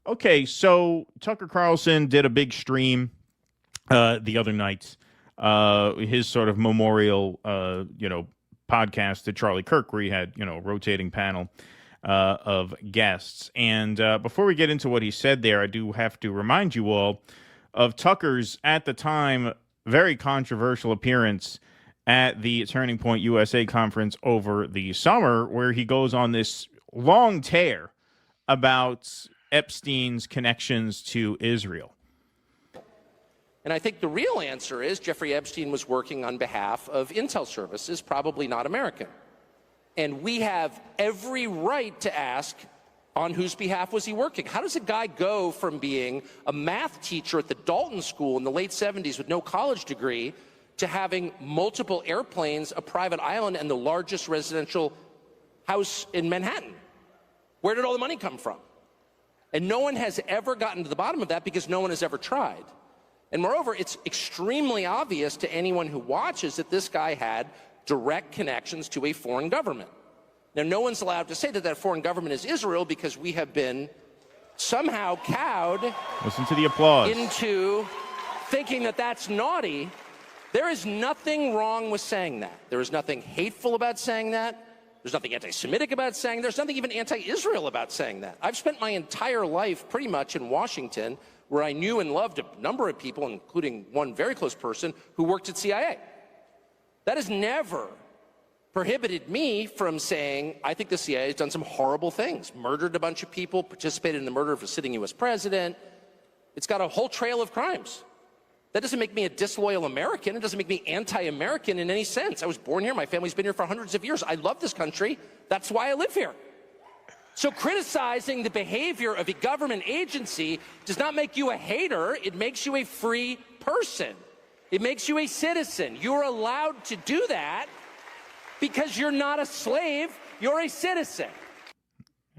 Okay, so Tucker Carlson did a big stream the other night, his sort of memorial, podcast to Charlie Kirk, where he had, a rotating panel of guests. And before we get into what he said there, I do have to remind you all of Tucker's, at the time, very controversial appearance at the Turning Point USA conference over the summer, where he goes on this long tear about Epstein's connections to Israel. And I think the real answer is Jeffrey Epstein was working on behalf of intel services, probably not American. And we have every right to ask, on whose behalf was he working? How does a guy go from being a math teacher at the Dalton School in the late 70s with no college degree to having multiple airplanes, a private island, and the largest residential house in Manhattan? Where did all the money come from? And no one has ever gotten to the bottom of that because no one has ever tried. And moreover, it's extremely obvious to anyone who watches that this guy had direct connections to a foreign government. Now, no one's allowed to say that that foreign government is Israel because we have been somehow cowed. Listen to the applause. Into thinking that that's naughty. There is nothing wrong with saying that. There is nothing hateful about saying that. There's nothing anti-Semitic about saying that. There's nothing even anti-Israel about saying that. I've spent my entire life pretty much in Washington, where I knew and loved a number of people, including one very close person who worked at CIA. That has never prohibited me from saying, I think the CIA has done some horrible things, murdered a bunch of people, participated in the murder of a sitting U.S. president. It's got a whole trail of crimes. That doesn't make me a disloyal American. It doesn't make me anti-American in any sense. I was born here. My family's been here for hundreds of years. I love this country. That's why I live here. So criticizing the behavior of a government agency does not make you a hater. It makes you a free person. It makes you a citizen. You're allowed to do that because you're not a slave. You're a citizen.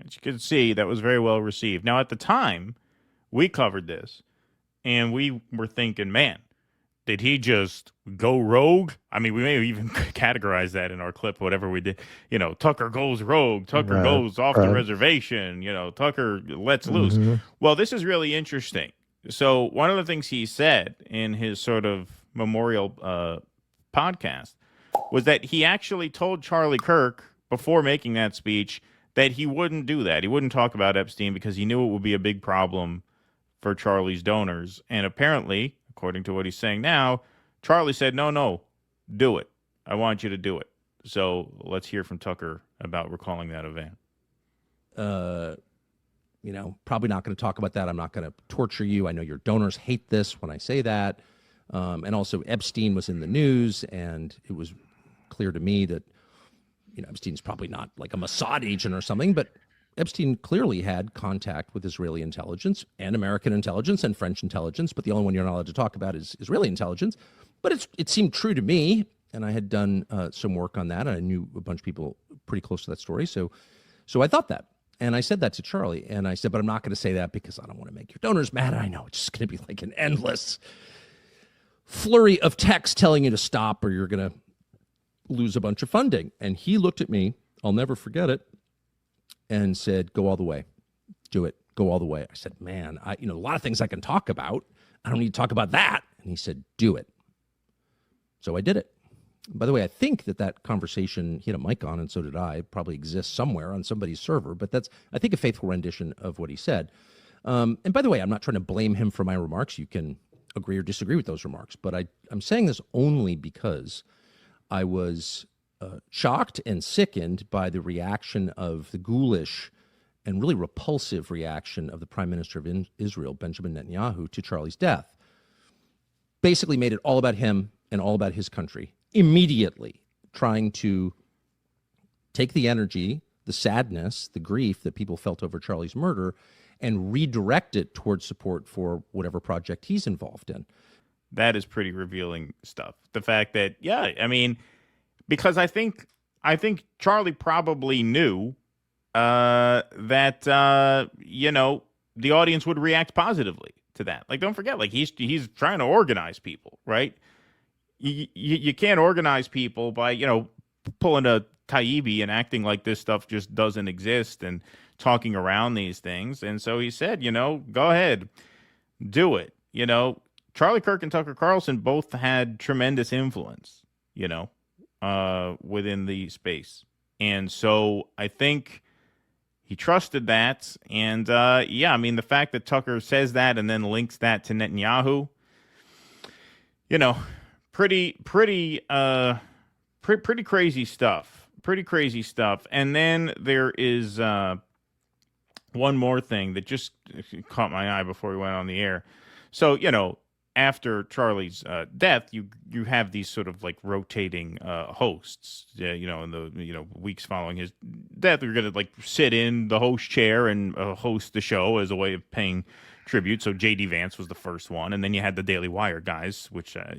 As you can see, that was very well received. Now, at the time, we covered this, and we were thinking, man, did he just go rogue? I mean, we may have even categorized that in our clip, whatever we did. Tucker goes rogue. Tucker goes off the reservation. Tucker lets loose. Well, this is really interesting. So one of the things he said in his sort of memorial podcast was that he actually told Charlie Kirk before making that speech that he wouldn't do that. He wouldn't talk about Epstein because he knew it would be a big problem for Charlie's donors. And apparently, according to what he's saying now, Charlie said, no, do it. I want you to do it. So let's hear from Tucker about recalling that event. Probably not going to talk about that. I'm not going to torture you. I know your donors hate this when I say that. And also Epstein was in the news, and it was clear to me that, Epstein's probably not like a Mossad agent or something, but Epstein clearly had contact with Israeli intelligence and American intelligence and French intelligence, but the only one you're not allowed to talk about is Israeli intelligence. But it seemed true to me, and I had done some work on that, and I knew a bunch of people pretty close to that story. So I thought that. And I said that to Charlie, and I said, but I'm not going to say that because I don't want to make your donors mad. I know it's just going to be like an endless flurry of text telling you to stop or you're going to lose a bunch of funding. And he looked at me, I'll never forget it, and said, go all the way. Do it. Go all the way. I said, man, a lot of things I can talk about. I don't need to talk about that. And he said, do it. So I did it. By the way, I think that conversation, he had a mic on, and so did I, probably exists somewhere on somebody's server, but that's, I think, a faithful rendition of what he said. And by the way, I'm not trying to blame him for my remarks. You can agree or disagree with those remarks, but I'm saying this only because I was shocked and sickened by the reaction of the ghoulish and really repulsive reaction of the Prime Minister of Israel, Benjamin Netanyahu, to Charlie's death. Basically made it all about him and all about his country, immediately trying to take the energy, the sadness, the grief that people felt over Charlie's murder and redirect it towards support for whatever project he's involved in. That is pretty revealing stuff. The fact that, because I think Charlie probably knew that the audience would react positively to that. Like, don't forget, like he's trying to organize people, right? You can't organize people by pulling a Taibbi and acting like this stuff just doesn't exist and talking around these things. And so he said, go ahead, do it. Charlie Kirk and Tucker Carlson both had tremendous influence, within the space. And so I think he trusted that. And the fact that Tucker says that and then links that to Netanyahu, pretty crazy stuff. Pretty crazy stuff. And then there is one more thing that just caught my eye before we went on the air. So, after Charlie's death, you have these sort of like rotating hosts. In the weeks following his death, you're gonna like sit in the host chair and host the show as a way of paying tribute. So J.D. Vance was the first one, and then you had the Daily Wire guys, which I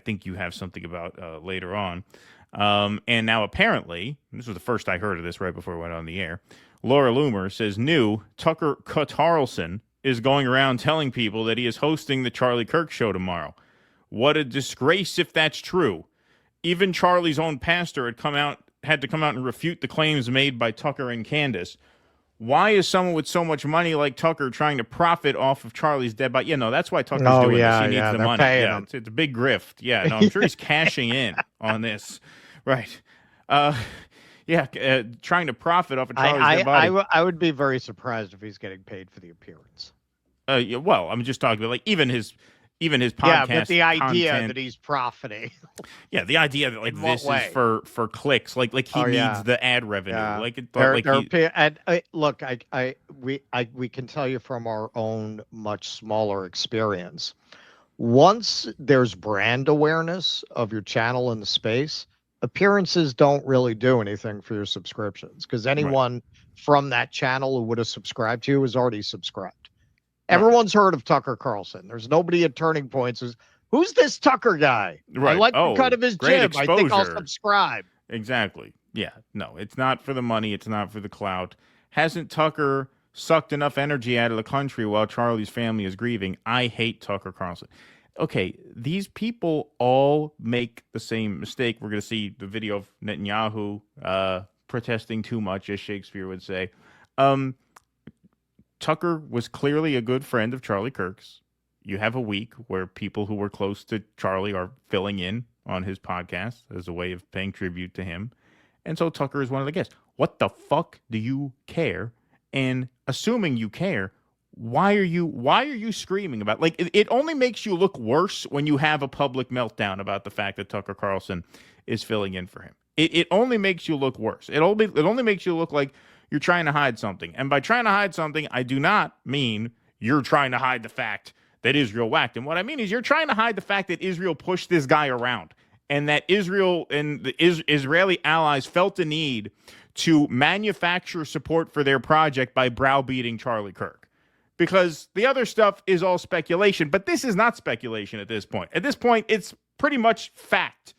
think you have something about later on. And now apparently, this was the first I heard of this right before we went on the air. Laura Loomer says Tucker Carlson is going around telling people that he is hosting the Charlie Kirk show tomorrow. What a disgrace if that's true. Even Charlie's own pastor had to come out and refute the claims made by Tucker and Candace. Why is someone with so much money like Tucker trying to profit off of Charlie's dead body? That's why Tucker's doing this. He needs the money. Yeah, it's a big grift. Yeah, no, I'm sure he's cashing in on this. Right. Trying to profit off of Charlie's dead body. I would be very surprised if he's getting paid for the appearance. Well, I'm just talking about like even his podcast. Yeah, but the idea content, that he's profiting. Yeah, the idea that like this is for clicks, like he needs the ad revenue. Yeah. Look, we can tell you from our own much smaller experience. Once there's brand awareness of your channel in the space, appearances don't really do anything for your subscriptions because anyone from that channel who would have subscribed to you is already subscribed. Everyone's heard of Tucker Carlson. There's nobody at Turning Points who's this Tucker guy? Right. I like the cut of his jib. Exposure. I think I'll subscribe. Exactly. Yeah. No, it's not for the money. It's not for the clout. Hasn't Tucker sucked enough energy out of the country while Charlie's family is grieving? I hate Tucker Carlson. Okay, these people all make the same mistake. We're going to see the video of Netanyahu protesting too much, as Shakespeare would say. Tucker was clearly a good friend of Charlie Kirk's. You have a week where people who were close to Charlie are filling in on his podcast as a way of paying tribute to him. And so Tucker is one of the guests. What the fuck do you care? And assuming you care, why are you screaming about it only makes you look worse when you have a public meltdown about the fact that Tucker Carlson is filling in for him. It only makes you look worse. It only makes you look like you're trying to hide something. And by trying to hide something, I do not mean you're trying to hide the fact that Israel whacked him. What I mean is you're trying to hide the fact that Israel pushed this guy around and that Israel and the Israeli allies felt the need to manufacture support for their project by browbeating Charlie Kirk. Because the other stuff is all speculation, but this is not speculation at this point. At this point, it's pretty much fact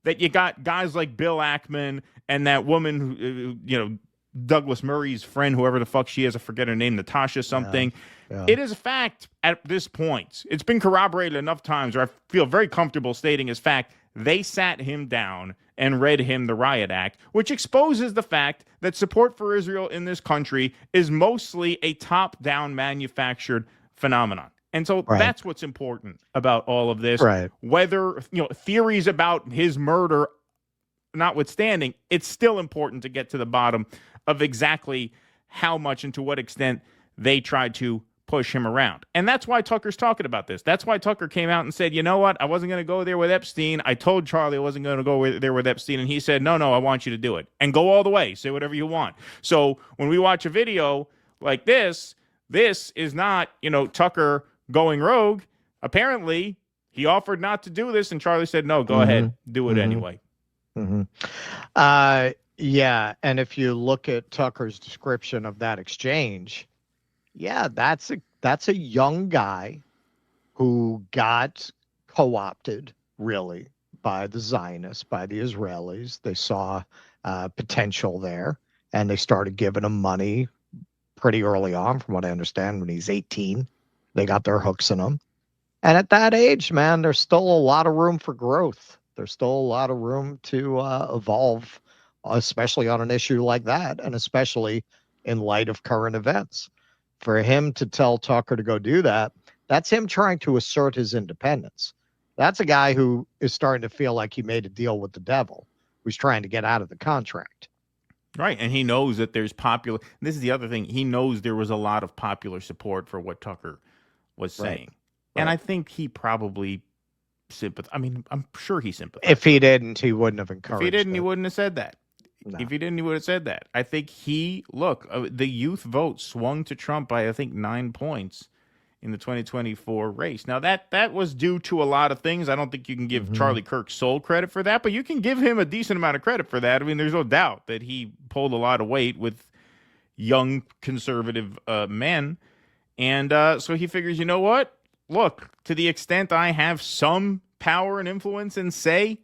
that you got guys like Bill Ackman and that woman who, Douglas Murray's friend, whoever the fuck she is, I forget her name, Natasha something. Yeah. It is a fact at this point. It's been corroborated enough times where I feel very comfortable stating as fact. They sat him down and read him the Riot Act, which exposes the fact that support for Israel in this country is mostly a top-down manufactured phenomenon. And so that's what's important about all of this. Right. Whether, theories about his murder notwithstanding, it's still important to get to the bottom of exactly how much and to what extent they tried to push him around. And that's why Tucker's talking about this. That's why Tucker came out and said, you know what? I wasn't going to go there with Epstein. I told Charlie I wasn't going to go there with Epstein. And he said, no, I want you to do it. And go all the way. Say whatever you want. So when we watch a video like this is not, Tucker going rogue. Apparently, he offered not to do this. And Charlie said, no, go ahead. Do it anyway. Yeah. And if you look at Tucker's description of that exchange, yeah, that's a young guy who got co-opted, really, by the Zionists, by the Israelis. They saw potential there, and they started giving him money pretty early on, from what I understand, when he's 18. They got their hooks in him. And at that age, man, there's still a lot of room for growth. There's still a lot of room to evolve especially on an issue like that, and especially in light of current events. For him to tell Tucker to go do that, that's him trying to assert his independence. That's a guy who is starting to feel like he made a deal with the devil, who's trying to get out of the contract. Right, and he knows that there's popular. This is the other thing. He knows there was a lot of popular support for what Tucker was saying, and I think he probably sympathized. I mean, I'm sure he sympathized. If he didn't, he wouldn't have encouraged. If he didn't, it. he wouldn't have said that. No. If he didn't, he would have said that. I think the youth vote swung to Trump by, I think, 9 points in the 2024 race. Now, that was due to a lot of things. I don't think you can give Charlie Kirk sole credit for that, but you can give him a decent amount of credit for that. I mean, there's no doubt that he pulled a lot of weight with young conservative men. And so he figures, you know what? Look, to the extent I have some power and influence and say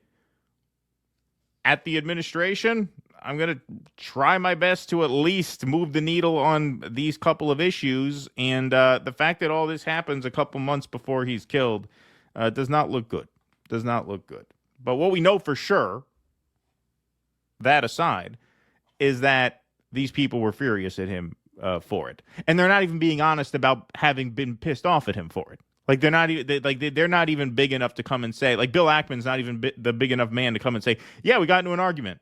at the administration, I'm going to try my best to at least move the needle on these couple of issues. And the fact that all this happens a couple months before he's killed does not look good. Does not look good. But what we know for sure, that aside, is that these people were furious at him for it. And they're not even being honest about having been pissed off at him for it. Like they're not even big enough to come and say, like Bill Ackman's not even the big enough man to come and say, yeah, we got into an argument.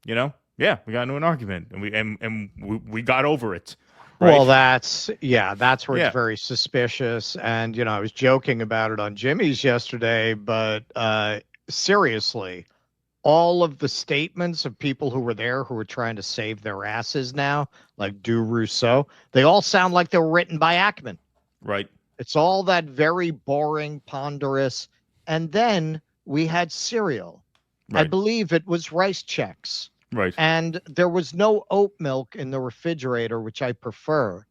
You know, yeah, we got into an argument and we got over it. Right? Well, that's where it's very suspicious. And, I was joking about it on Jimmy's yesterday, but seriously, all of the statements of people who were there who were trying to save their asses now, like Du Rousseau, they all sound like they were written by Ackman. Right. It's all that very boring, ponderous. And then we had cereal. Right. I believe it was rice checks. Right. And there was no oat milk in the refrigerator, which I prefer.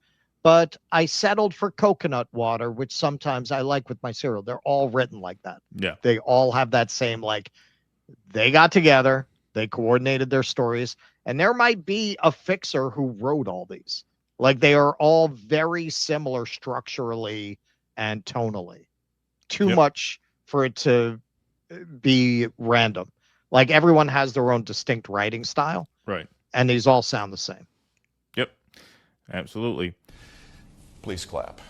But I settled for coconut water, which sometimes I like with my cereal. They're all written like that. Yeah. They all have that same, like, they got together, they coordinated their stories, and there might be a fixer who wrote all these. Like, they are all very similar structurally and tonally. Too much for it to be random. Like, everyone has their own distinct writing style. Right. And these all sound the same. Yep. Absolutely. Please clap.